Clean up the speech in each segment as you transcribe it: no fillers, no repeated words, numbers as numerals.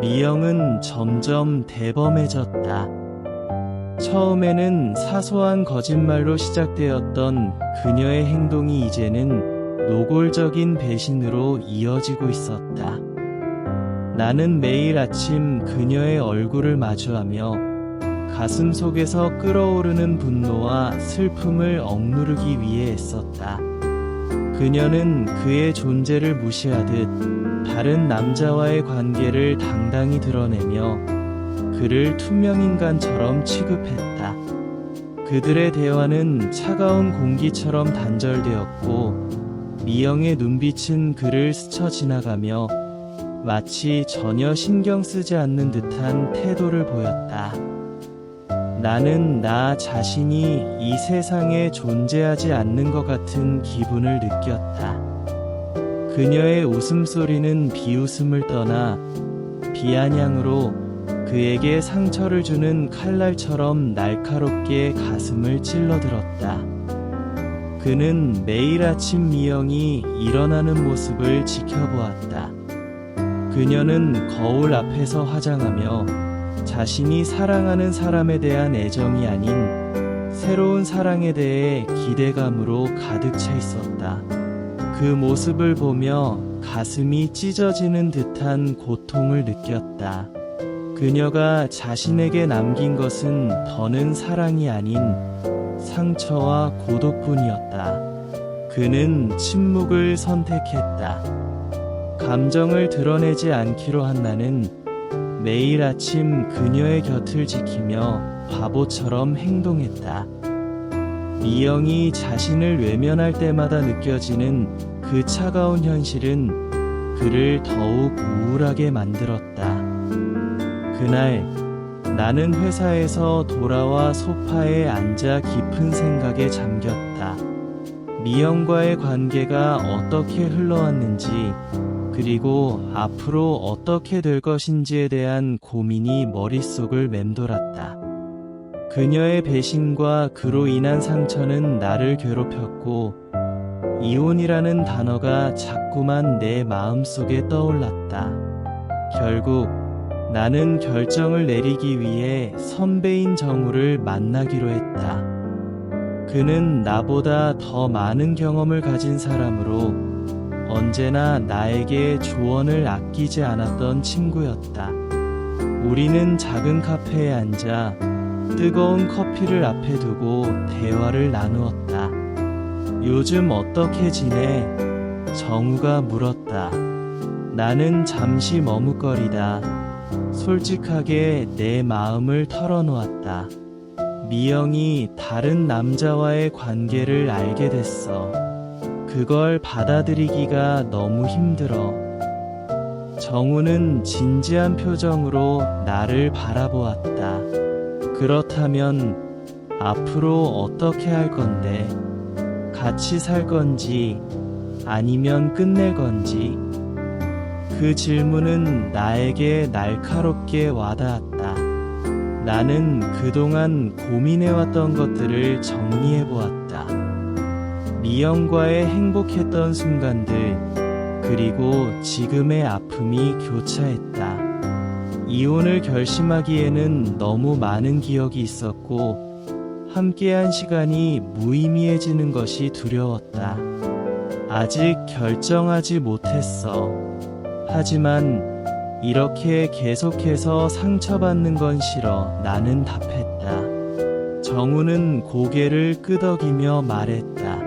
미영은 점점 대범해졌다. 처음에는 사소한 거짓말로 시작되었던 그녀의 행동이 이제는 노골적인 배신으로 이어지고 있었다. 나는 매일 아침 그녀의 얼굴을 마주하며 가슴 속에서 끓어오르는 분노와 슬픔을 억누르기 위해 애썼다. 그녀는 그의 존재를 무시하듯 다른 남자와의 관계를 당당히 드러내며 그를 투명인간처럼 취급했다. 그들의 대화는 차가운 공기처럼 단절되었고 미영의 눈빛은 그를 스쳐 지나가며 마치 전혀 신경 쓰지 않는 듯한 태도를 보였다. 나는 나 자신이 이 세상에 존재하지 않는 것 같은 기분을 느꼈다. 그녀의 웃음소리는 비웃음을 떠나 비아냥으로 그에게 상처를 주는 칼날처럼 날카롭게 가슴을 찔러들었다. 그는 매일 아침 미영이 일어나는 모습을 지켜보았다. 그녀는 거울 앞에서 화장하며 자신이 사랑하는 사람에 대한 애정이 아닌 새로운 사랑에 대해 기대감으로 가득 차 있었다. 그 모습을 보며 가슴이 찢어지는 듯한 고통을 느꼈다. 그녀가 자신에게 남긴 것은 더는 사랑이 아닌 상처와 고독뿐이었다. 그는 침묵을 선택했다. 감정을 드러내지 않기로 한 나는 매일 아침 그녀의 곁을 지키며 바보처럼 행동했다. 미영이 자신을 외면할 때마다 느껴지는 그 차가운 현실은 그를 더욱 우울하게 만들었다. 그날 나는 회사에서 돌아와 소파에 앉아 깊은 생각에 잠겼다. 미영과의 관계가 어떻게 흘러왔는지 그리고 앞으로 어떻게 될 것인지에 대한 고민이 머릿속을 맴돌았다. 그녀의 배신과 그로 인한 상처는 나를 괴롭혔고 이혼이라는 단어가 자꾸만 내 마음속에 떠올랐다. 결국 나는 결정을 내리기 위해 선배인 정우를 만나기로 했다. 그는 나보다 더 많은 경험을 가진 사람으로 언제나 나에게 조언을 아끼지 않았던 친구였다. 우리는 작은 카페에 앉아 뜨거운 커피를 앞에 두고 대화를 나누었다. 요즘 어떻게 지내? 정우가 물었다. 나는 잠시 머뭇거리다 솔직하게 내 마음을 털어놓았다. 미영이 다른 남자와의 관계를 알게 됐어. 그걸 받아들이기가 너무 힘들어. 정우는 진지한 표정으로 나를 바라보았다. 그렇다면 앞으로 어떻게 할 건데? 같이 살 건지 아니면 끝낼 건지? 그 질문은 나에게 날카롭게 와닿았다. 나는 그동안 고민해왔던 것들을 정리해보았다. 미영과의 행복했던 순간들, 그리고 지금의 아픔이 교차했다. 이혼을 결심하기에는 너무 많은 기억이 있었고, 함께한 시간이 무의미해지는 것이 두려웠다. 아직 결정하지 못했어. 하지만 이렇게 계속해서 상처받는 건 싫어. 나는 답했다. 정우는 고개를 끄덕이며 말했다.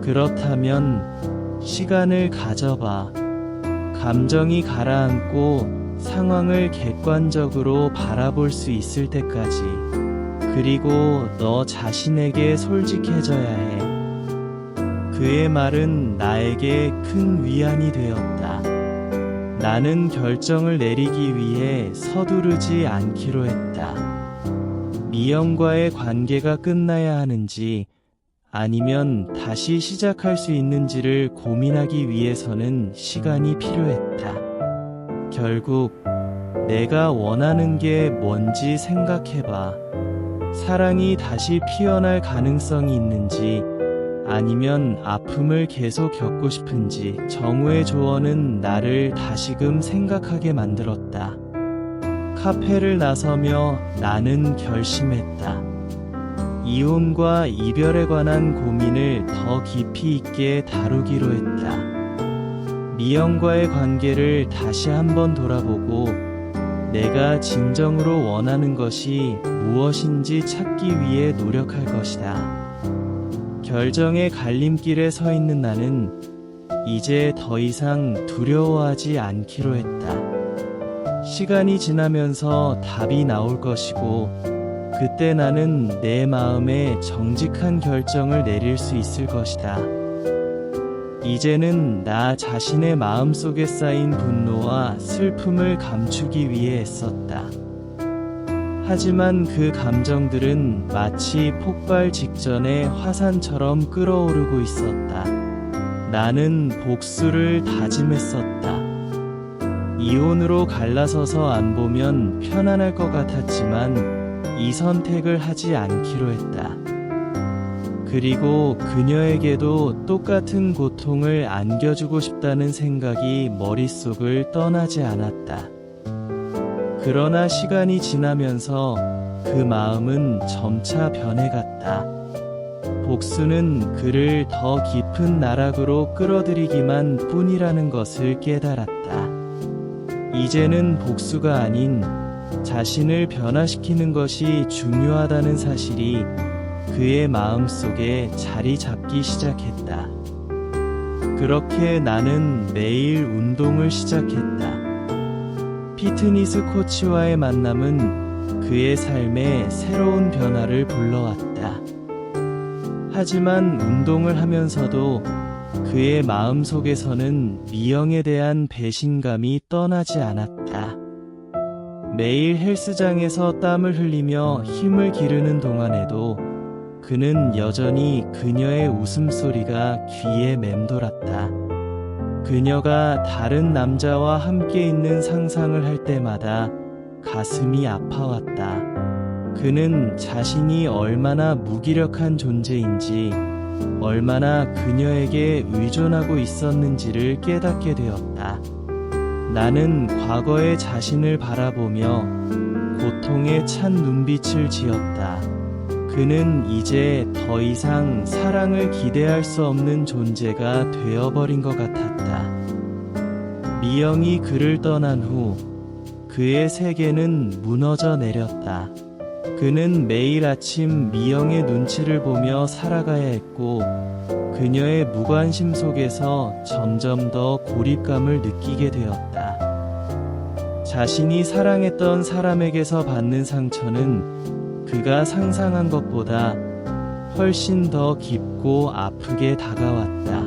그렇다면 시간을 가져봐. 감정이 가라앉고 상황을 객관적으로 바라볼 수 있을 때까지. 그리고 너 자신에게 솔직해져야 해. 그의 말은 나에게 큰 위안이 되었다. 나는 결정을 내리기 위해 서두르지 않기로 했다. 미영과의 관계가 끝나야 하는지 아니면 다시 시작할 수 있는지를 고민하기 위해서는 시간이 필요했다. 결국 내가 원하는 게 뭔지 생각해봐. 사랑이 다시 피어날 가능성이 있는지 아니면 아픔을 계속 겪고 싶은지 정우의 조언은 나를 다시금 생각하게 만들었다. 카페를 나서며 나는 결심했다. 이혼과 이별에 관한 고민을 더 깊이 있게 다루기로 했다. 미영과의 관계를 다시 한번 돌아보고 내가 진정으로 원하는 것이 무엇인지 찾기 위해 노력할 것이다. 결정의 갈림길에 서 있는 나는 이제 더 이상 두려워하지 않기로 했다. 시간이 지나면서 답이 나올 것이고 그때 나는 내 마음에 정직한 결정을 내릴 수 있을 것이다. 이제는 나 자신의 마음속에 쌓인 분노와 슬픔을 감추기 위해 애썼다. 하지만 그 감정들은 마치 폭발 직전의 화산처럼 끓어오르고 있었다. 나는 복수를 다짐했었다. 이혼으로 갈라서서 안 보면 편안할 것 같았지만 이 선택을 하지 않기로 했다. 그리고 그녀에게도 똑같은 고통을 안겨주고 싶다는 생각이 머릿속을 떠나지 않았다. 그러나 시간이 지나면서 그 마음은 점차 변해갔다. 복수는 그를 더 깊은 나락으로 끌어들이기만 뿐이라는 것을 깨달았다. 이제는 복수가 아닌 자신을 변화시키는 것이 중요하다는 사실이 그의 마음속에 자리 잡기 시작했다. 그렇게 나는 매일 운동을 시작했다. 피트니스 코치와의 만남은 그의 삶에 새로운 변화를 불러왔다. 하지만 운동을 하면서도 그의 마음속에서는 미영에 대한 배신감이 떠나지 않았다. 매일 헬스장에서 땀을 흘리며 힘을 기르는 동안에도 그는 여전히 그녀의 웃음소리가 귀에 맴돌았다. 그녀가 다른 남자와 함께 있는 상상을 할 때마다 가슴이 아파왔다. 그는 자신이 얼마나 무기력한 존재인지, 얼마나 그녀에게 의존하고 있었는지를 깨닫게 되었다. 나는 과거의 자신을 바라보며 고통에 찬 눈빛을 지었다. 그는 이제 더 이상 사랑을 기대할 수 없는 존재가 되어버린 것 같았다. 미영이 그를 떠난 후 그의 세계는 무너져 내렸다. 그는 매일 아침 미영의 눈치를 보며 살아가야 했고 그녀의 무관심 속에서 점점 더 고립감을 느끼게 되었다. 자신이 사랑했던 사람에게서 받는 상처는 그가 상상한 것보다 훨씬 더 깊고 아프게 다가왔다.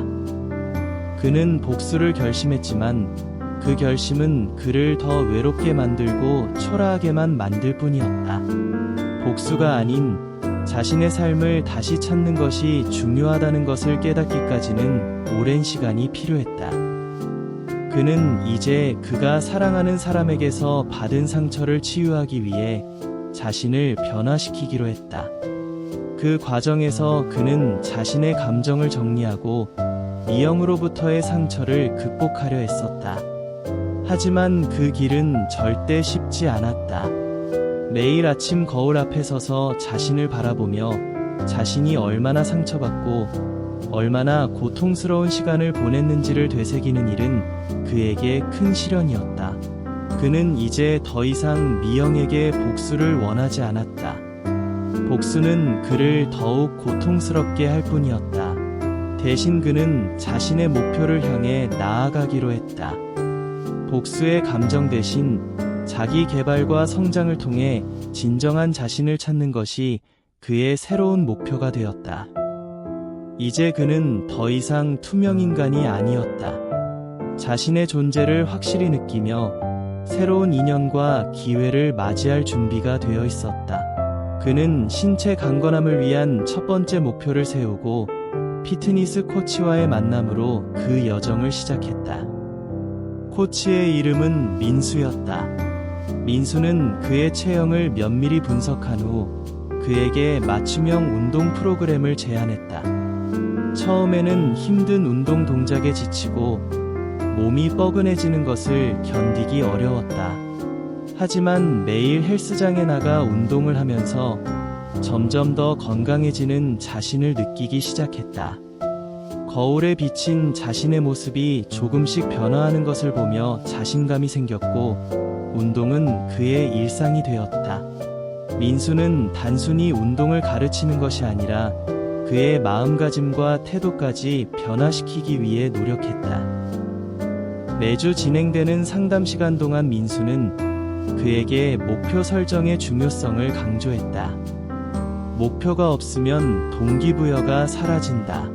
그는 복수를 결심했지만 그 결심은 그를 더 외롭게 만들고 초라하게만 만들 뿐이었다. 복수가 아닌 자신의 삶을 다시 찾는 것이 중요하다는 것을 깨닫기까지는 오랜 시간이 필요했다. 그는 이제 그가 사랑하는 사람에게서 받은 상처를 치유하기 위해 자신을 변화시키기로 했다. 그 과정에서 그는 자신의 감정을 정리하고 미영으로부터의 상처를 극복하려 했었다. 하지만 그 길은 절대 쉽지 않았다. 매일 아침 거울 앞에 서서 자신을 바라보며 자신이 얼마나 상처받고 얼마나 고통스러운 시간을 보냈는지를 되새기는 일은 그에게 큰 시련이었다. 그는 이제 더 이상 미영에게 복수를 원하지 않았다. 복수는 그를 더욱 고통스럽게 할 뿐이었다. 대신 그는 자신의 목표를 향해 나아가기로 했다. 복수의 감정 대신 자기 개발과 성장을 통해 진정한 자신을 찾는 것이 그의 새로운 목표가 되었다. 이제 그는 더 이상 투명 인간이 아니었다. 자신의 존재를 확실히 느끼며 새로운 인연과 기회를 맞이할 준비가 되어 있었다. 그는 신체 강건함을 위한 첫 번째 목표를 세우고 피트니스 코치와의 만남으로 그 여정을 시작했다. 코치의 이름은 민수였다. 민수는 그의 체형을 면밀히 분석한 후 그에게 맞춤형 운동 프로그램을 제안했다. 처음에는 힘든 운동 동작에 지치고 몸이 뻐근해지는 것을 견디기 어려웠다. 하지만 매일 헬스장에 나가 운동을 하면서 점점 더 건강해지는 자신을 느끼기 시작했다. 거울에 비친 자신의 모습이 조금씩 변화하는 것을 보며 자신감이 생겼고 운동은 그의 일상이 되었다. 민수는 단순히 운동을 가르치는 것이 아니라 그의 마음가짐과 태도까지 변화시키기 위해 노력했다. 매주 진행되는 상담 시간 동안 민수는 그에게 목표 설정의 중요성을 강조했다. 목표가 없으면 동기부여가 사라진다.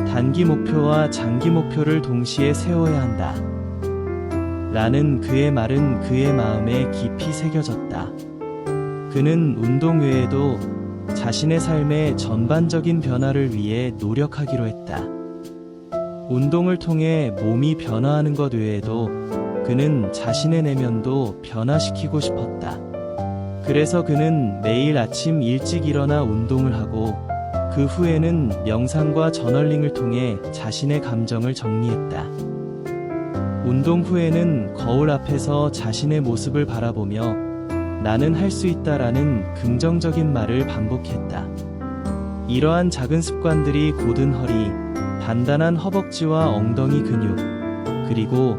단기 목표와 장기 목표를 동시에 세워야 한다. 라는 그의 말은 그의 마음에 깊이 새겨졌다. 그는 운동 외에도 자신의 삶의 전반적인 변화를 위해 노력하기로 했다. 운동을 통해 몸이 변화하는 것 외에도 그는 자신의 내면도 변화시키고 싶었다. 그래서 그는 매일 아침 일찍 일어나 운동을 하고 그 후에는 명상과 저널링을 통해 자신의 감정을 정리했다. 운동 후에는 거울 앞에서 자신의 모습을 바라보며 나는 할 수 있다라는 긍정적인 말을 반복했다. 이러한 작은 습관들이 곧은 허리, 단단한 허벅지와 엉덩이 근육, 그리고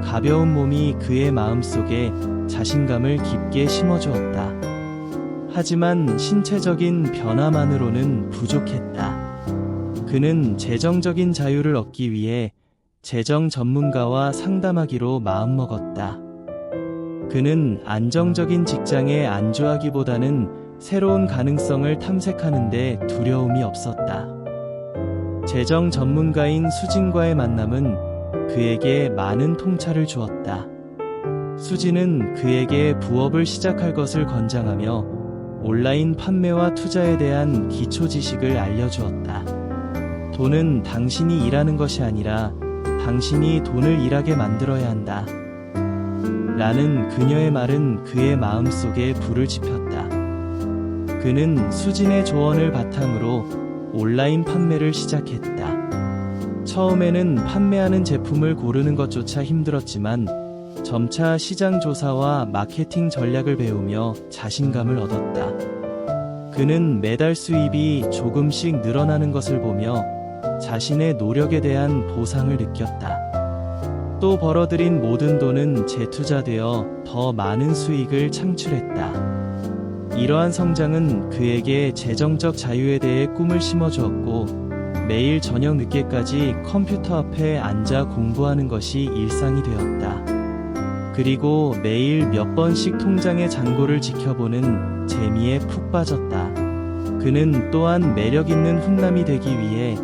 가벼운 몸이 그의 마음속에 자신감을 깊게 심어주었다. 하지만 신체적인 변화만으로는 부족했다. 그는 재정적인 자유를 얻기 위해 재정 전문가와 상담하기로 마음먹었다. 그는 안정적인 직장에 안주하기보다는 새로운 가능성을 탐색하는 데 두려움이 없었다. 재정 전문가인 수진과의 만남은 그에게 많은 통찰을 주었다. 수진은 그에게 부업을 시작할 것을 권장하며 온라인 판매와 투자에 대한 기초 지식을 알려주었다. 돈은 당신이 일하는 것이 아니라 당신이 돈을 일하게 만들어야 한다. 라는 그녀의 말은 그의 마음속에 불을 지폈다. 그는 수진의 조언을 바탕으로 온라인 판매를 시작했다. 처음에는 판매하는 제품을 고르는 것조차 힘들었지만 점차 시장 조사와 마케팅 전략을 배우며 자신감을 얻었다. 그는 매달 수입이 조금씩 늘어나는 것을 보며 자신의 노력에 대한 보상을 느꼈다. 또 벌어들인 모든 돈은 재투자되어 더 많은 수익을 창출했다. 이러한 성장은 그에게 재정적 자유에 대해 꿈을 심어주었고 매일 저녁 늦게까지 컴퓨터 앞에 앉아 공부하는 것이 일상이 되었다. 그리고 매일 몇 번씩 통장의 잔고를 지켜보는 재미에 푹 빠졌다. 그는 또한 매력있는 훈남이 되기 위해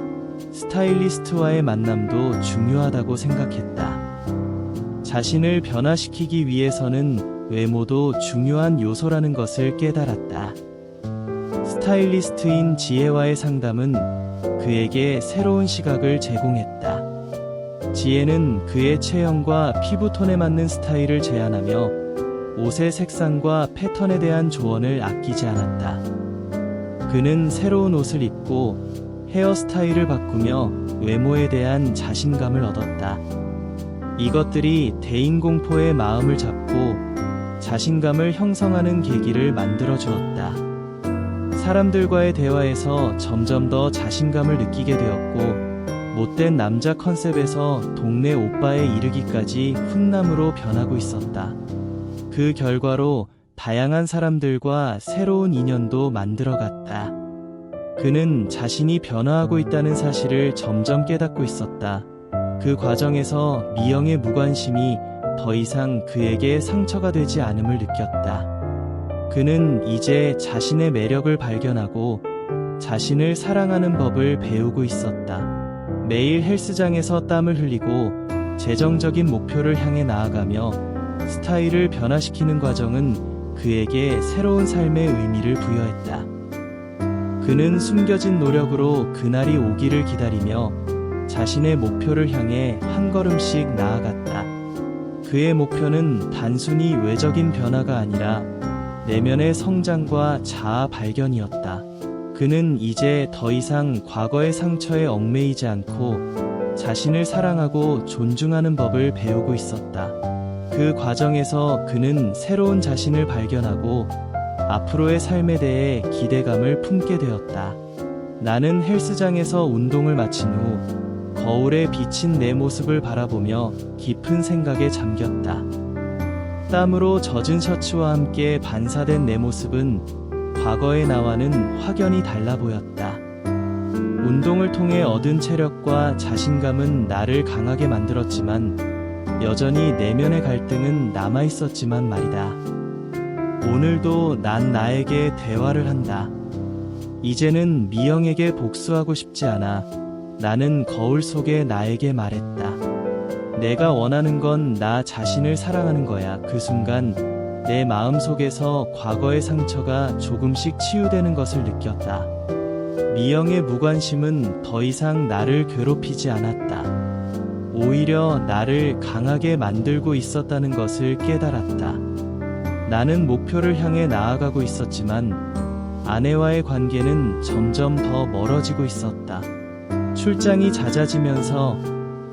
스타일리스트와의 만남도 중요하다고 생각했다. 자신을 변화시키기 위해서는 외모도 중요한 요소라는 것을 깨달았다. 스타일리스트인 지혜와의 상담은 그에게 새로운 시각을 제공했다. 지혜는 그의 체형과 피부톤에 맞는 스타일을 제안하며 옷의 색상과 패턴에 대한 조언을 아끼지 않았다. 그는 새로운 옷을 입고 헤어스타일을 바꾸며 외모에 대한 자신감을 얻었다. 이것들이 대인공포의 마음을 잡고 자신감을 형성하는 계기를 만들어 주었다. 사람들과의 대화에서 점점 더 자신감을 느끼게 되었고 못된 남자 컨셉에서 동네 오빠에 이르기까지 훈남으로 변하고 있었다. 그 결과로 다양한 사람들과 새로운 인연도 만들어갔다. 그는 자신이 변화하고 있다는 사실을 점점 깨닫고 있었다. 그 과정에서 미형의 무관심이 더 이상 그에게 상처가 되지 않음을 느꼈다. 그는 이제 자신의 매력을 발견하고 자신을 사랑하는 법을 배우고 있었다. 매일 헬스장에서 땀을 흘리고 재정적인 목표를 향해 나아가며 스타일을 변화시키는 과정은 그에게 새로운 삶의 의미를 부여했다. 그는 숨겨진 노력으로 그날이 오기를 기다리며 자신의 목표를 향해 한 걸음씩 나아갔다. 그의 목표는 단순히 외적인 변화가 아니라 내면의 성장과 자아 발견이었다. 그는 이제 더 이상 과거의 상처에 얽매이지 않고 자신을 사랑하고 존중하는 법을 배우고 있었다. 그 과정에서 그는 새로운 자신을 발견하고 앞으로의 삶에 대해 기대감을 품게 되었다. 나는 헬스장에서 운동을 마친 후 거울에 비친 내 모습을 바라보며 깊은 생각에 잠겼다. 땀으로 젖은 셔츠와 함께 반사된 내 모습은 과거의 나와는 확연히 달라 보였다. 운동을 통해 얻은 체력과 자신감은 나를 강하게 만들었지만 여전히 내면의 갈등은 남아 있었지만 말이다. 오늘도 난 나에게 대화를 한다. 이제는 미영에게 복수하고 싶지 않아. 나는 거울 속에 나에게 말했다. 내가 원하는 건 나 자신을 사랑하는 거야. 그 순간 내 마음 속에서 과거의 상처가 조금씩 치유되는 것을 느꼈다. 미영의 무관심은 더 이상 나를 괴롭히지 않았다. 오히려 나를 강하게 만들고 있었다는 것을 깨달았다. 나는 목표를 향해 나아가고 있었지만 아내와의 관계는 점점 더 멀어지고 있었다. 출장이 잦아지면서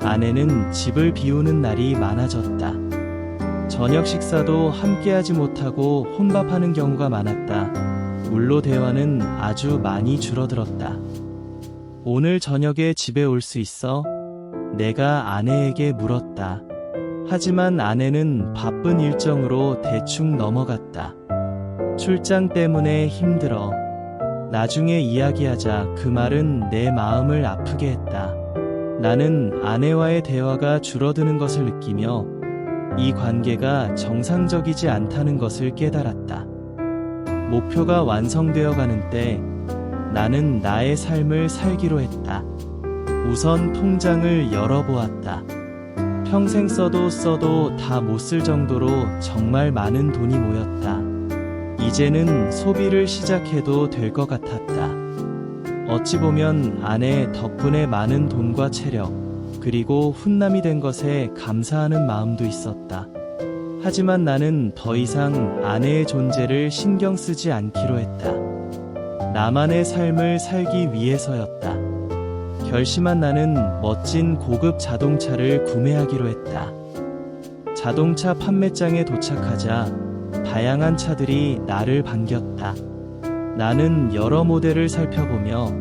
아내는 집을 비우는 날이 많아졌다. 저녁 식사도 함께하지 못하고 혼밥하는 경우가 많았다. 물로 대화는 아주 많이 줄어들었다. 오늘 저녁에 집에 올 수 있어? 내가 아내에게 물었다. 하지만 아내는 바쁜 일정으로 대충 넘어갔다. 출장 때문에 힘들어. 나중에 이야기하자. 그 말은 내 마음을 아프게 했다. 나는 아내와의 대화가 줄어드는 것을 느끼며 이 관계가 정상적이지 않다는 것을 깨달았다. 목표가 완성되어 가는 때 나는 나의 삶을 살기로 했다. 우선 통장을 열어보았다. 평생 써도 다 못 쓸 정도로 정말 많은 돈이 모였다. 이제는 소비를 시작해도 될 것 같았다. 어찌 보면 아내 덕분에 많은 돈과 체력, 그리고 훈남이 된 것에 감사하는 마음도 있었다. 하지만 나는 더 이상 아내의 존재를 신경 쓰지 않기로 했다. 나만의 삶을 살기 위해서였다. 결심한 나는 멋진 고급 자동차를 구매하기로 했다. 자동차 판매장에 도착하자 다양한 차들이 나를 반겼다. 나는 여러 모델을 살펴보며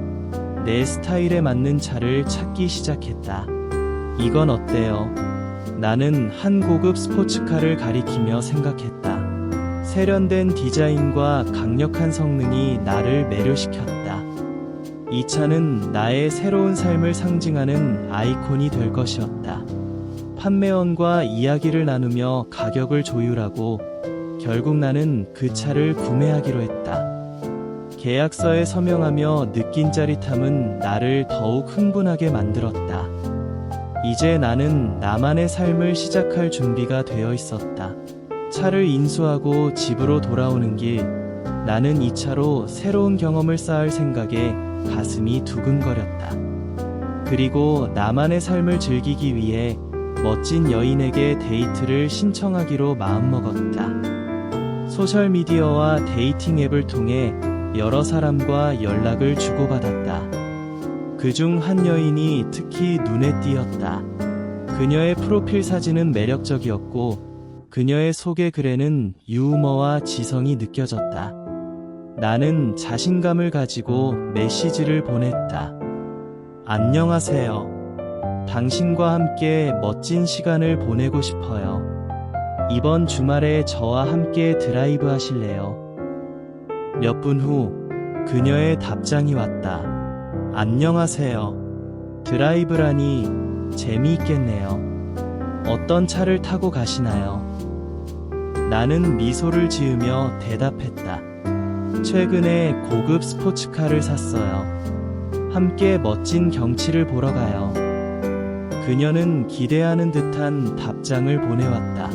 내 스타일에 맞는 차를 찾기 시작했다. 이건 어때요? 나는 한 고급 스포츠카를 가리키며 생각했다. 세련된 디자인과 강력한 성능이 나를 매료시켰다. 이 차는 나의 새로운 삶을 상징하는 아이콘이 될 것이었다. 판매원과 이야기를 나누며 가격을 조율하고 결국 나는 그 차를 구매하기로 했다. 계약서에 서명하며 느낀 짜릿함은 나를 더욱 흥분하게 만들었다. 이제 나는 나만의 삶을 시작할 준비가 되어 있었다. 차를 인수하고 집으로 돌아오는 길, 나는 이 차로 새로운 경험을 쌓을 생각에 가슴이 두근거렸다. 그리고 나만의 삶을 즐기기 위해 멋진 여인에게 데이트를 신청하기로 마음먹었다. 소셜미디어와 데이팅 앱을 통해 여러 사람과 연락을 주고받았다. 그중 한 여인이 특히 눈에 띄었다. 그녀의 프로필 사진은 매력적이었고 그녀의 소개 글에는 유머와 지성이 느껴졌다. 나는 자신감을 가지고 메시지를 보냈다. 안녕하세요. 당신과 함께 멋진 시간을 보내고 싶어요. 이번 주말에 저와 함께 드라이브 하실래요? 몇 분 후 그녀의 답장이 왔다. 안녕하세요. 드라이브라니 재미있겠네요. 어떤 차를 타고 가시나요? 나는 미소를 지으며 대답했다. 최근에 고급 스포츠카를 샀어요. 함께 멋진 경치를 보러 가요. 그녀는 기대하는 듯한 답장을 보내왔다.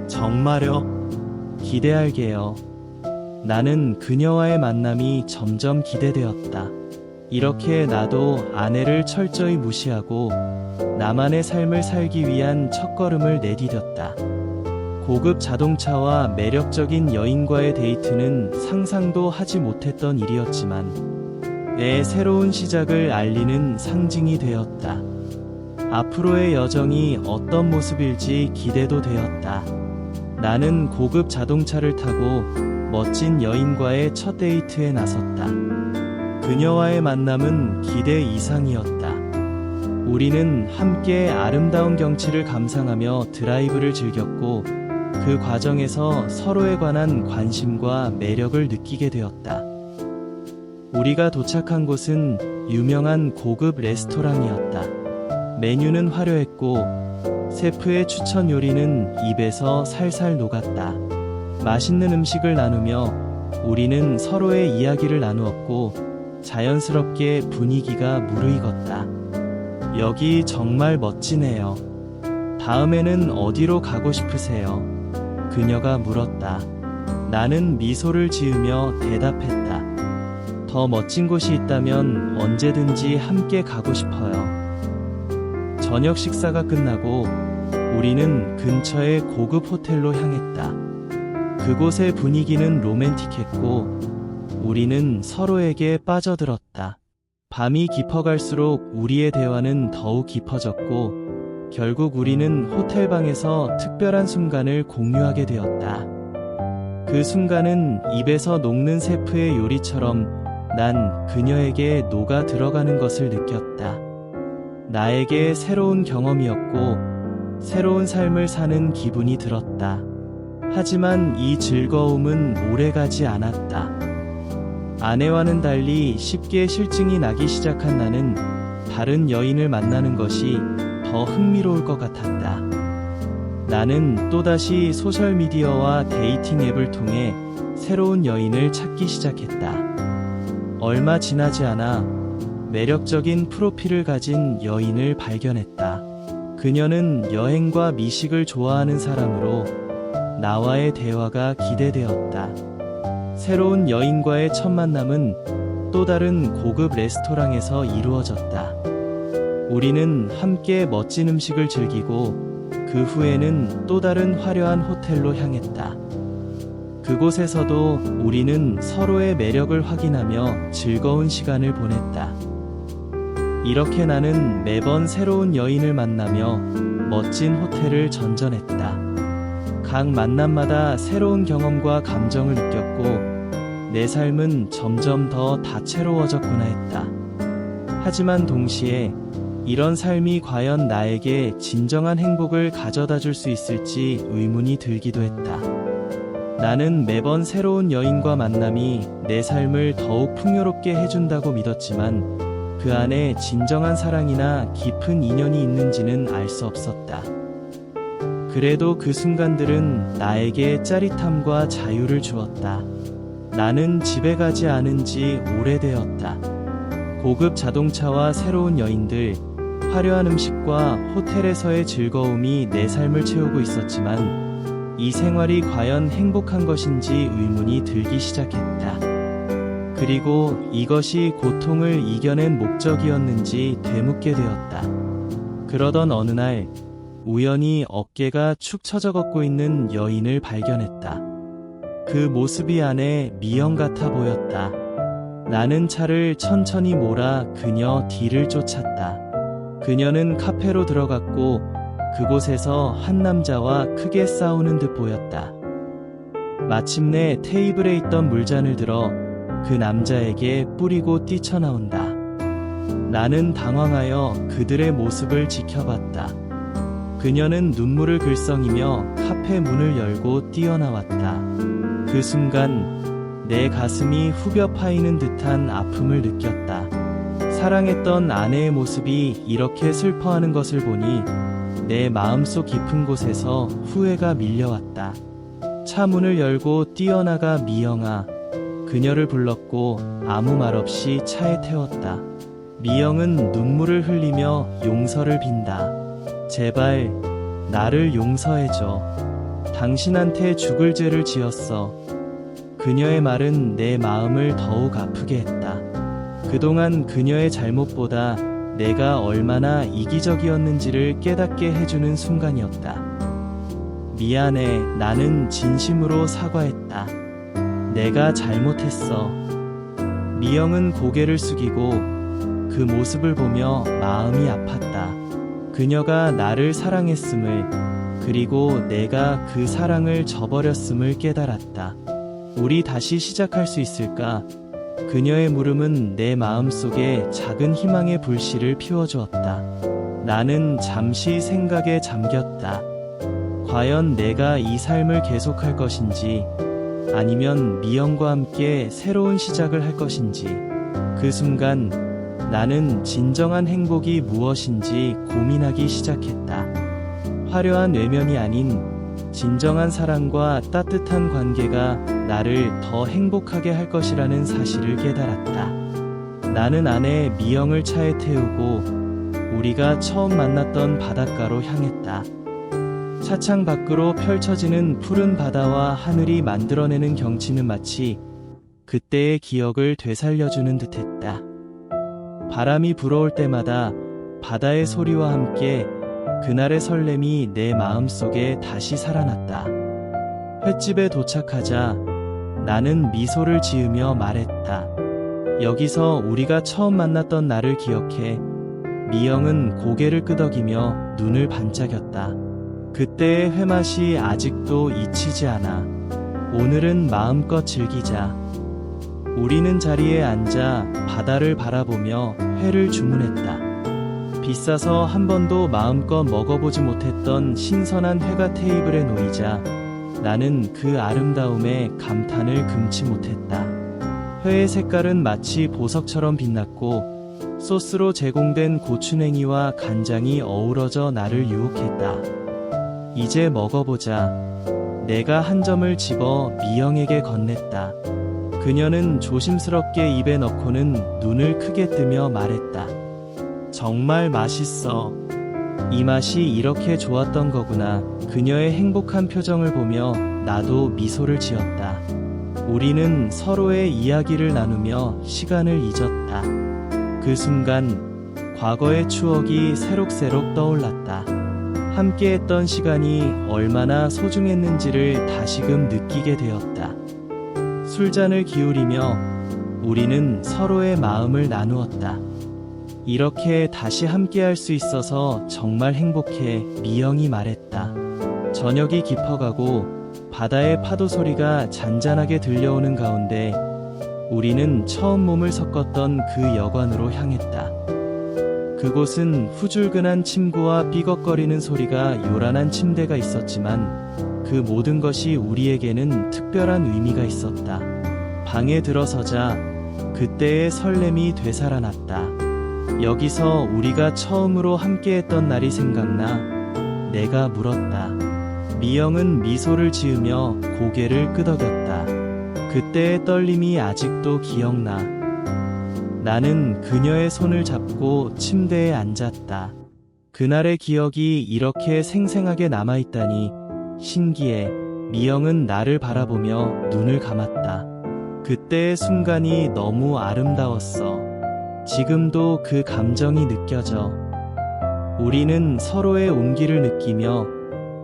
정말요? 기대할게요. 나는 그녀와의 만남이 점점 기대되었다. 이렇게 나도 아내를 철저히 무시하고 나만의 삶을 살기 위한 첫걸음을 내디뎠다. 고급 자동차와 매력적인 여인과의 데이트는 상상도 하지 못했던 일이었지만 내 새로운 시작을 알리는 상징이 되었다. 앞으로의 여정이 어떤 모습일지 기대도 되었다. 나는 고급 자동차를 타고 멋진 여인과의 첫 데이트에 나섰다. 그녀와의 만남은 기대 이상이었다. 우리는 함께 아름다운 경치를 감상하며 드라이브를 즐겼고 그 과정에서 서로에 관한 관심과 매력을 느끼게 되었다. 우리가 도착한 곳은 유명한 고급 레스토랑이었다. 메뉴는 화려했고 셰프의 추천 요리는 입에서 살살 녹았다. 맛있는 음식을 나누며 우리는 서로의 이야기를 나누었고 자연스럽게 분위기가 무르익었다. 여기 정말 멋지네요. 다음에는 어디로 가고 싶으세요? 그녀가 물었다. 나는 미소를 지으며 대답했다. 더 멋진 곳이 있다면 언제든지 함께 가고 싶어요. 저녁 식사가 끝나고 우리는 근처의 고급 호텔로 향했다. 그곳의 분위기는 로맨틱했고 우리는 서로에게 빠져들었다. 밤이 깊어갈수록 우리의 대화는 더욱 깊어졌고 결국 우리는 호텔방에서 특별한 순간을 공유하게 되었다. 그 순간은 입에서 녹는 셰프의 요리처럼 난 그녀에게 녹아 들어가는 것을 느꼈다. 나에게 새로운 경험이었고 새로운 삶을 사는 기분이 들었다. 하지만 이 즐거움은 오래가지 않았다. 아내와는 달리 쉽게 실증이 나기 시작한 나는 다른 여인을 만나는 것이 더 흥미로울 것 같았다. 나는 또다시 소셜미디어와 데이팅 앱을 통해 새로운 여인을 찾기 시작했다. 얼마 지나지 않아 매력적인 프로필을 가진 여인을 발견했다. 그녀는 여행과 미식을 좋아하는 사람으로 나와의 대화가 기대되었다. 새로운 여인과의 첫 만남은 또 다른 고급 레스토랑에서 이루어졌다. 우리는 함께 멋진 음식을 즐기고 그 후에는 또 다른 화려한 호텔로 향했다. 그곳에서도 우리는 서로의 매력을 확인하며 즐거운 시간을 보냈다. 이렇게 나는 매번 새로운 여인을 만나며 멋진 호텔을 전전했다. 각 만남마다 새로운 경험과 감정을 느꼈고 내 삶은 점점 더 다채로워졌구나 했다. 하지만 동시에 이런 삶이 과연 나에게 진정한 행복을 가져다 줄 수 있을지 의문이 들기도 했다. 나는 매번 새로운 여인과 만남이 내 삶을 더욱 풍요롭게 해준다고 믿었지만 그 안에 진정한 사랑이나 깊은 인연이 있는지는 알 수 없었다. 그래도 그 순간들은 나에게 짜릿함과 자유를 주었다. 나는 집에 가지 않은 지 오래되었다. 고급 자동차와 새로운 여인들, 화려한 음식과 호텔에서의 즐거움이 내 삶을 채우고 있었지만 이 생활이 과연 행복한 것인지 의문이 들기 시작했다. 그리고 이것이 고통을 이겨낸 목적이었는지 되묻게 되었다. 그러던 어느 날 우연히 어깨가 축 처져 걷고 있는 여인을 발견했다. 그 모습이 안에 미영 같아 보였다. 나는 차를 천천히 몰아 그녀 뒤를 쫓았다. 그녀는 카페로 들어갔고 그곳에서 한 남자와 크게 싸우는 듯 보였다. 마침내 테이블에 있던 물잔을 들어 그 남자에게 뿌리고 뛰쳐나온다. 나는 당황하여 그들의 모습을 지켜봤다. 그녀는 눈물을 글썽이며 카페 문을 열고 뛰어나왔다. 그 순간 내 가슴이 후벼 파이는 듯한 아픔을 느꼈다. 사랑했던 아내의 모습이 이렇게 슬퍼하는 것을 보니 내 마음속 깊은 곳에서 후회가 밀려왔다. 차 문을 열고 뛰어나가 미영아. 그녀를 불렀고 아무 말 없이 차에 태웠다. 미영은 눈물을 흘리며 용서를 빈다. 제발 나를 용서해줘. 당신한테 죽을 죄를 지었어. 그녀의 말은 내 마음을 더욱 아프게 했다. 그동안 그녀의 잘못보다 내가 얼마나 이기적이었는지를 깨닫게 해주는 순간이었다. 미안해. 나는 진심으로 사과했다. 내가 잘못했어. 미영은 고개를 숙이고 그 모습을 보며 마음이 아팠다. 그녀가 나를 사랑했음을, 그리고 내가 그 사랑을 저버렸음을 깨달았다. 우리 다시 시작할 수 있을까? 그녀의 물음은 내 마음속에 작은 희망의 불씨를 피워주었다. 나는 잠시 생각에 잠겼다. 과연 내가 이 삶을 계속할 것인지, 아니면 미영과 함께 새로운 시작을 할 것인지. 그 순간 나는 진정한 행복이 무엇인지 고민하기 시작했다. 화려한 외면이 아닌 진정한 사랑과 따뜻한 관계가 나를 더 행복하게 할 것이라는 사실을 깨달았다. 나는 아내 미영을 차에 태우고 우리가 처음 만났던 바닷가로 향했다. 차창 밖으로 펼쳐지는 푸른 바다와 하늘이 만들어내는 경치는 마치 그때의 기억을 되살려주는 듯했다. 바람이 불어올 때마다 바다의 소리와 함께 그날의 설렘이 내 마음속에 다시 살아났다. 횟집에 도착하자 나는 미소를 지으며 말했다. 여기서 우리가 처음 만났던 날을 기억해. 미영은 고개를 끄덕이며 눈을 반짝였다. 그때의 회맛이 아직도 잊히지 않아. 오늘은 마음껏 즐기자. 우리는 자리에 앉아 바다를 바라보며 회를 주문했다. 비싸서 한 번도 마음껏 먹어보지 못했던 신선한 회가 테이블에 놓이자 나는 그 아름다움에 감탄을 금치 못했다. 회의 색깔은 마치 보석처럼 빛났고 소스로 제공된 고추냉이와 간장이 어우러져 나를 유혹했다. 이제 먹어보자. 내가 한 점을 집어 미영에게 건넸다. 그녀는 조심스럽게 입에 넣고는 눈을 크게 뜨며 말했다. 정말 맛있어. 이 맛이 이렇게 좋았던 거구나. 그녀의 행복한 표정을 보며 나도 미소를 지었다. 우리는 서로의 이야기를 나누며 시간을 잊었다. 그 순간 과거의 추억이 새록새록 떠올랐다. 함께했던 시간이 얼마나 소중했는지를 다시금 느끼게 되었다. 술잔을 기울이며 우리는 서로의 마음을 나누었다. 이렇게 다시 함께할 수 있어서 정말 행복해. 미영이 말했다. 저녁이 깊어가고 바다의 파도 소리가 잔잔하게 들려오는 가운데 우리는 처음 몸을 섞었던 그 여관으로 향했다. 그곳은 후줄근한 침구와 삐걱거리는 소리가 요란한 침대가 있었지만 그 모든 것이 우리에게는 특별한 의미가 있었다. 방에 들어서자 그때의 설렘이 되살아났다. 여기서 우리가 처음으로 함께했던 날이 생각나? 내가 물었다. 미영은 미소를 지으며 고개를 끄덕였다. 그때의 떨림이 아직도 기억나. 나는 그녀의 손을 잡고 침대에 앉았다. 그날의 기억이 이렇게 생생하게 남아있다니 신기해. 미영은 나를 바라보며 눈을 감았다. 그때의 순간이 너무 아름다웠어. 지금도 그 감정이 느껴져. 우리는 서로의 온기를 느끼며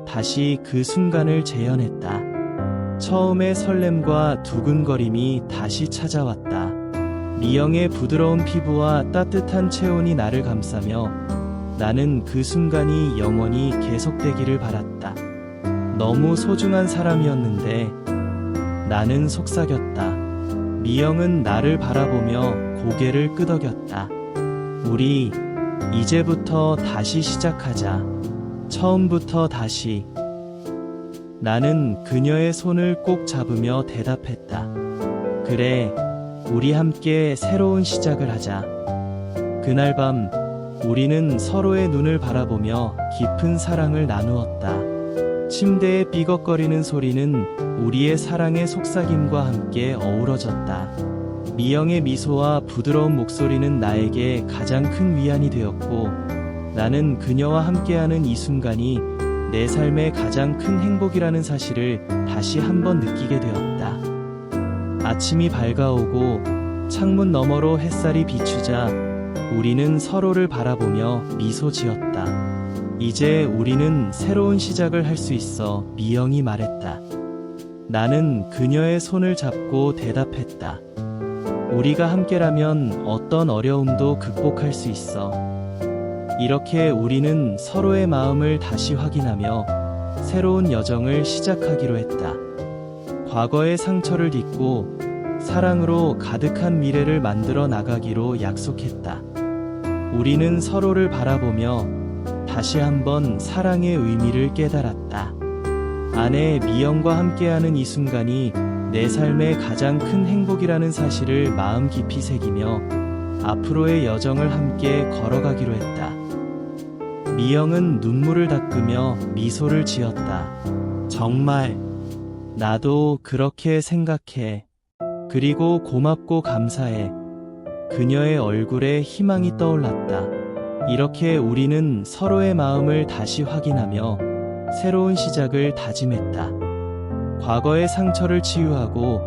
다시 그 순간을 재현했다. 처음의 설렘과 두근거림이 다시 찾아왔다. 미영의 부드러운 피부와 따뜻한 체온이 나를 감싸며 나는 그 순간이 영원히 계속되기를 바랐다. 너무 소중한 사람이었는데 나는 속삭였다. 미영은 나를 바라보며 고개를 끄덕였다. 우리 이제부터 다시 시작하자. 처음부터 다시. 나는 그녀의 손을 꼭 잡으며 대답했다. 그래, 우리 함께 새로운 시작을 하자. 그날 밤 우리는 서로의 눈을 바라보며 깊은 사랑을 나누었다. 침대의 삐걱거리는 소리는 우리의 사랑의 속삭임과 함께 어우러졌다. 미영의 미소와 부드러운 목소리는 나에게 가장 큰 위안이 되었고 나는 그녀와 함께하는 이 순간이 내 삶의 가장 큰 행복이라는 사실을 다시 한번 느끼게 되었다. 아침이 밝아오고 창문 너머로 햇살이 비추자 우리는 서로를 바라보며 미소 지었다. 이제 우리는 새로운 시작을 할 수 있어. 미영이 말했다. 나는 그녀의 손을 잡고 대답했다. 우리가 함께라면 어떤 어려움도 극복할 수 있어. 이렇게 우리는 서로의 마음을 다시 확인하며 새로운 여정을 시작하기로 했다. 과거의 상처를 딛고 사랑으로 가득한 미래를 만들어 나가기로 약속했다. 우리는 서로를 바라보며 다시 한번 사랑의 의미를 깨달았다. 아내 미영과 함께하는 이 순간이 내 삶의 가장 큰 행복이라는 사실을 마음 깊이 새기며 앞으로의 여정을 함께 걸어가기로 했다. 미영은 눈물을 닦으며 미소를 지었다. 정말 나도 그렇게 생각해. 그리고 고맙고 감사해. 그녀의 얼굴에 희망이 떠올랐다. 이렇게 우리는 서로의 마음을 다시 확인하며 새로운 시작을 다짐했다. 과거의 상처를 치유하고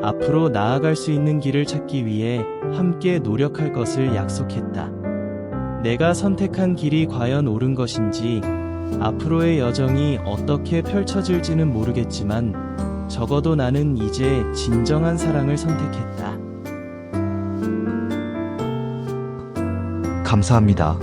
앞으로 나아갈 수 있는 길을 찾기 위해 함께 노력할 것을 약속했다. 내가 선택한 길이 과연 옳은 것인지, 앞으로의 여정이 어떻게 펼쳐질지는 모르겠지만 적어도 나는 이제 진정한 사랑을 선택했다. 감사합니다.